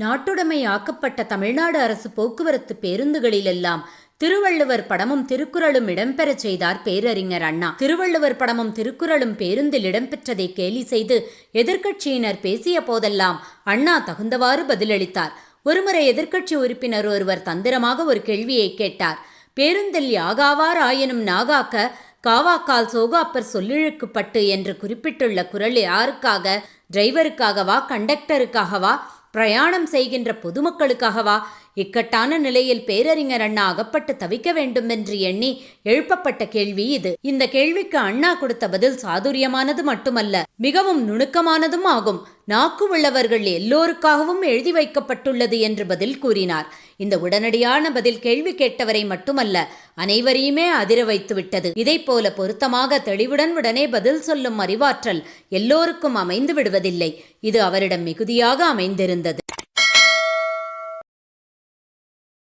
நாட்டுடைமையாக்கப்பட்ட தமிழ்நாடு அரசு போக்குவரத்து பேருந்துகளிலெல்லாம் திருவள்ளுவர் படமும் திருக்குறளும் இடம்பெறச் செய்தார் பேரறிஞர் அண்ணா. திருவள்ளுவர் படமும் திருக்குறளும் பேருந்தில் இடம்பெற்றதை கேலி செய்து எதிர்க்கட்சியினர் பேசிய போதெல்லாம் அண்ணா தகுந்தவாறு பதிலளித்தார். ஒருமுறை எதிர்க்கட்சி உறுப்பினர் ஒருவர் தந்திரமாக ஒரு கேள்வியை கேட்டார். பேருந்தில் யாகாவார் ஆயினும் நாகாக்க காவாக்கால் சோகாப்பர் சொல்லிழுக்குப்பட்டு என்று குறிப்பிட்டுள்ள குறள் யாருக்காக? டிரைவருக்காகவா, கண்டக்டருக்காகவா, பிரயாணம் செய்கின்ற பொதுமக்களுக்காகவா? இக்கட்டான நிலையில் பேரறிஞர் அண்ணா அகப்பட்டு தவிக்க வேண்டும் என்று எண்ணி எழுப்பப்பட்ட கேள்வி இது. இந்த கேள்விக்கு அண்ணா கொடுத்த பதில் சாதுரியமானது மட்டுமல்ல, மிகவும் நுணுக்கமானதும் ஆகும். நாக்கு உள்ளவர்கள் எல்லோருக்காகவும் எழுதி வைக்கப்பட்டுள்ளது என்று பதில் கூறினார். இந்த உடனடியான பதில் கேள்வி கேட்டவரை மட்டுமல்ல, அனைவரையுமே அதிர வைத்துவிட்டது. இதைப்போல பொருத்தமாக தெளிவுடன் உடனே பதில் சொல்லும் அறிவாற்றல் எல்லோருக்கும் அமைந்து விடுவதில்லை. இது அவரிடம் மிகுதியாக அமைந்திருந்தது.